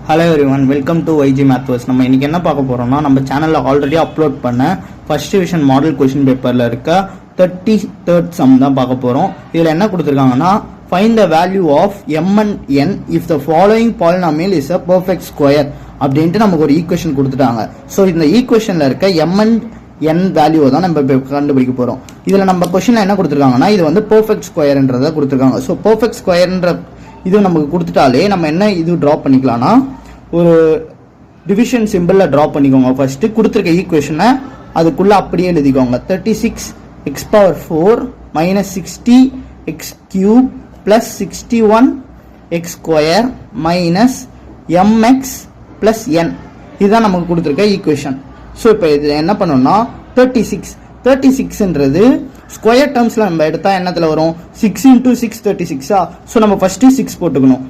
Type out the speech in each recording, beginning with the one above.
Hello everyone, welcome to YG Mathverse. நம்ம இன்னைக்கு என்ன பார்க்க போறோம்னா, நம்ம சேனல்ல ஆல்ரெடி அப்லோட் பண்ண ஃபர்ஸ்ட் டிவிஷன் மாடல் கொஸ்டின் பேப்பர்ல இருக்க 33rd சம் தான் பார்க்க போறோம். இதுல என்ன கொடுத்திருக்காங்கன்னா, find the value of m and n if the following polynomial is a perfect square அப்படின்ட்டு நமக்கு ஒரு ஈக்குவேஷன் கொடுத்துட்டாங்க. ஸோ இந்த ஈக்குவேஷன்ல இருக்க m and n வேல்யூ தான் நம்ம கண்டுபிடிக்க போறோம். இதுல நம்ம கொஸ்டின்ல என்ன கொடுத்திருக்காங்கன்னா, இது வந்து பெர்ஃபெக்ட் ஸ்கொயர்ன்றதை கொடுத்திருக்காங்க. ஸோ பெர்ஃபெக்ட் ஸ்கொயர்ன்ற இது நமக்கு கொடுத்துட்டாலே நம்ம என்ன இது ட்ரா பண்ணிக்கலாம்னா, ஒரு டிவிஷன் சிம்பிளில் ட்ரா பண்ணிக்கோங்க. ஃபர்ஸ்ட் கொடுத்துருக்க ஈக்குவேஷனை அதுக்குள்ள அப்படியே எழுதிக்கோங்க. 36 x power 4 minus 60 x cube plus 61 x square minus mx plus n, இதுதான் நமக்கு கொடுத்துருக்க ஈக்குவேஷன். ஸோ இப்போ இது என்ன பண்ணணும்னா, 36ன்றது ஸ்கொயர் டேர்ம்ஸ்ல நம்ம எடுத்தா என்னத்துல வரும், 6 into 6 36. ஸோ நம்ம ஃபர்ஸ்ட் 6 போட்டுக்கணும்.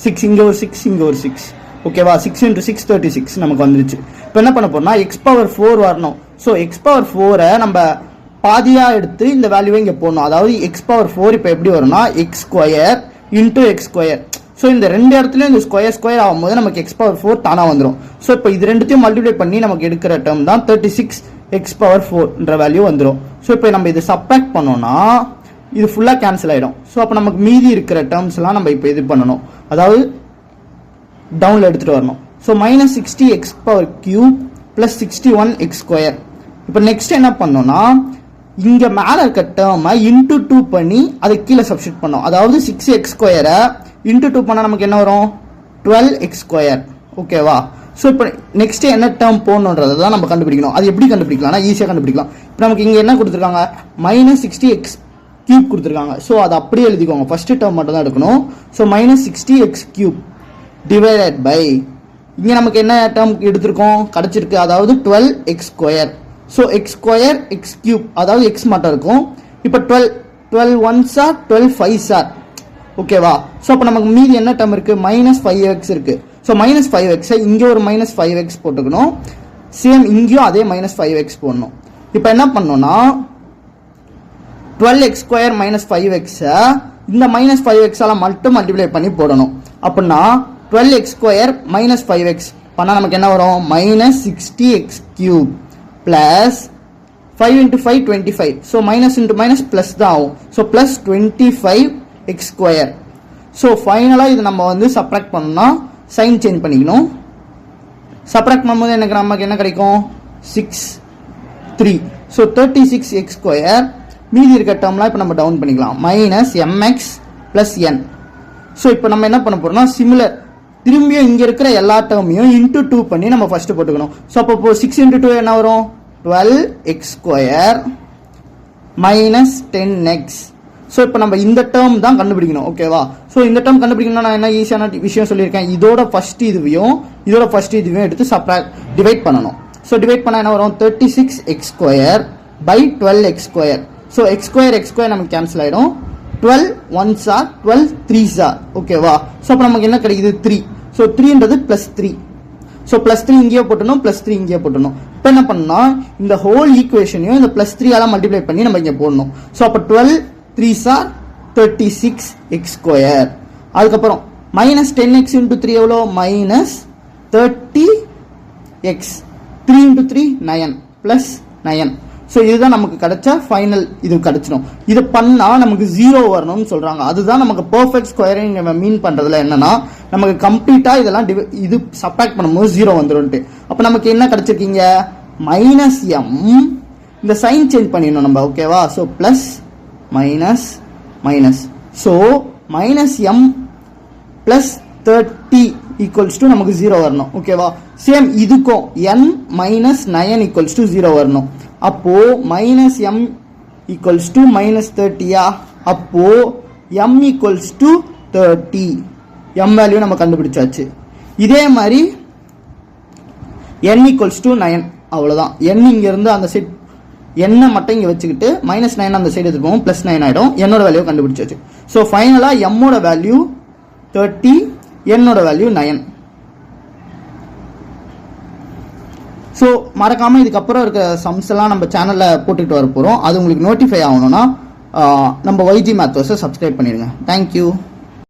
6 இங்க ஒரு 6 இங்க ஒரு 6, ஓகேவா? 6 into 6 36 நமக்கு வந்துருச்சு. இப்போ என்ன பண்ண போறோம்னா, எக்ஸ் பவர் 4 வரணும். ஸோ எக்ஸ் பவர் 4 நம்ம பாதியா எடுத்து இந்த வேல்யூவை இங்க போடணும். அதாவது எக்ஸ் பவர் 4 இப்போ எப்படி வரும்னா, X square into X square. So இந்த ரெண்டு இடத்துலயும் இந்த ஸ்கொயர் ஆகும்போது நமக்கு எக்ஸ் பவர் 4 தானா வந்துடும். ஸோ இப்போ இது ரெண்டுத்தையும் மல்டிப்ளை பண்ணி நமக்கு எடுக்கிற டேர்ம் தான் 36 எக்ஸ் பவர் 4 வேல்யூ வந்துடும். ஸோ இப்போ நம்ம இதை சப்ராக்ட் பண்ணோம்னா இது ஃபுல்லா கேன்சல் ஆயிடும். ஸோ அப்போ நமக்கு மீதி இருக்கிற டேர்ம்ஸ் எல்லாம் நம்ம இப்போ இது பண்ணணும், அதாவது டவுன்ல எடுத்துட்டு வரணும். So minus 60 X power cube plus 61 X square. இப்போ நெக்ஸ்ட் என்ன பண்ணோம்னா, இங்க மேல இருக்க டேர்மை இன்டூ 2 பண்ணி அதை கீழே சப்ஸ்டிட் பண்ணோம். அதாவது 6 எக்ஸ் ஸ்கொயரை இன்டூ 2 பண்ணா நமக்கு என்ன வரும், 12 எக்ஸ் ஸ்கொயர், ஓகேவா? ஸோ இப்போ நெக்ஸ்ட் என்ன டேர்ம் போடணுன்றதை தான் நம்ம கண்டுபிடிக்கணும். அது எப்படி கண்டுபிடிக்கலாம்னா, ஈஸியாக கண்டுபிடிக்கலாம். இப்போ நமக்கு இங்கே என்ன கொடுத்துருக்காங்க, மைனஸ் 60 எக்ஸ் கியூப் கொடுத்துருக்காங்க. ஸோ அதை அப்படியே எழுதிக்கோங்க. ஃபர்ஸ்ட் டேர்ம் மட்டும் தான் எடுக்கணும். So minus 60 x cube divided by, இங்கே நமக்கு என்ன டேர்ம் எடுத்திருக்கோம் கிடைச்சிருக்கு, அதாவது 12 x square. So x square x cube, அதாவது எக்ஸ் மட்டும் இருக்கும். இப்போ 12 1s are 12 5s are, ஓகேவா? ஸோ அப்போ நமக்கு மீதி என்ன டேர்ம் இருக்கு, மைனஸ் 5x இருக்கு. ஸோ மைனஸ் 5x இங்கே ஒரு மைனஸ் 5x போட்டுக்கணும். சேம் இங்கேயும் அதே மைனஸ் 5x போடணும். இப்போ என்ன பண்ணோம்னா, 12 எக்ஸ் ஸ்கொயர் மைனஸ் 5x இந்த மைனஸ் 5x மட்டும் மல்டிப்ளை பண்ணி போடணும். அப்படின்னா 12 எக்ஸ் ஸ்கொயர் மைனஸ் 5x பண்ணா நமக்கு என்ன வரும், minus 60 x cube plus 5 into 5 25. So minus into minus plus தான் ஆகும். So plus 25 X square. So ஃபைனலாக இது நம்ம வந்து சப்ராக்ட் பண்ணோம்னா சைன் சேஞ்ச் பண்ணிக்கணும். சப்ராக்ட் பண்ணும்போது எனக்கு நமக்கு என்ன கிடைக்கும், 6 3. So 36 x square. மீதி இருக்க டேர்ம்லாம் இப்போ நம்ம டவுன் பண்ணிக்கலாம். Minus MX plus N. So இப்போ நம்ம என்ன பண்ண போறோம்னா, சிமிலர் திரும்பியும் இங்கே இருக்கிற எல்லா டேர்மையும் இன்டூ 2 பண்ணி நம்ம ஃபர்ஸ்ட் போட்டுக்கணும். ஸோ அப்போ 6 into 2 என்ன வரும், 12 x square minus 10x. So இப்போ நம்ம இந்த டேர்ம் தான் கண்டுபிடிக்கணும், ஓகேவா? ஸோ இந்த டேர்ம் கண்டுபிடிக்கணும்னா நான் என்ன ஈஸியான விஷயம் சொல்லியிருக்கேன், இதோட ஃபர்ஸ்ட் இதுவையும் எடுத்து டிவைட் பண்ணணும். ஸோ டிவைட் பண்ணால் என்ன வரும், 36 x square by 12 x square. So x square நமக்கு கேன்சல் ஆகிடும். 12 1s are 12 3s are, ஓகேவா? ஸோ அப்போ நமக்கு என்ன கிடைக்குது, 3. ஸோ 3ன்றது பிளஸ் 3. ஸோ பிளஸ் 3 இங்கேயே போட்டணும், பிளஸ் 3 இங்கேயே போட்டணும். இப்போ என்ன பண்ணா, இந்த ஹோல் ஈக்குவேஷனையும் இந்த பிளஸ் 3 மல்டிப்ளை பண்ணி நம்ம இங்கே போடணும். ஸோ அப்போ 12 3s are 36 எக்ஸ் ஸ்கொயர். அதுக்கப்புறம் மைனஸ் 10x into 3 எவ்வளோ, minus 30x. 3 into 3 9 plus 9. So இதுதான் நமக்கு கிடைச்ச ஃபைனல் இது கிடைச்சிடும். இது பண்ணா நமக்கு 0 வரணும்னு சொல்றாங்க. அதுதான் நமக்கு பெர்ஃபெக்ட் ஸ்கொயரிங் நம்ம மீன் பண்றதுல என்னன்னா, நமக்கு கம்ப்ளீட்டா இதெல்லாம் இது சப்ராக்ட் பண்ணும்போது 0 வந்துடும். அப்ப நமக்கு என்ன கிடைச்சிருக்கீங்க, மைனஸ் எம். இந்த சைன் சேஞ்ச் பண்ணிடணும் நம்ம, ஓகேவா? So plus minus minus. So minus M plus 30 equals to நமக்கு 0 வரணும், ஓகேவா? சேம் இதுக்கும் n மைனஸ் 9 ஈக்குவல்ஸ் டு 0 வரணும். அப்போ minus M equals to minus 30. அப்போ m equals to 30. m value நம்ம கண்டுபிடிச்சாச்சு. இதே மாதிரி n ஈக்குவல்ஸ் டு 9, அவ்வளோதான். n இங்க இருந்து அந்த சைட் என்ன மட்டும் இங்க வச்சுக்கிட்டு மைனஸ் 9 அந்த சைடு எடுத்துப்போம், பிளஸ் 9 ஆயிடும். என்னோட வேல்யூ கண்டுபிடிச்சாச்சு. ஸோ ஃபைனலா எம்மோட வேல்யூ 30, என்னோட வேல்யூ 9. ஸோ மறக்காம இதுக்கப்புறம் இருக்க சம்ஸ் எல்லாம் நம்ம சேனல்ல போட்டுட்டு வர போறோம். அது உங்களுக்கு நோட்டிஃபை ஆகணும்னா நம்ம YG Mathverse சப்ஸ்கிரைப் பண்ணிடுங்க. தேங்க்யூ.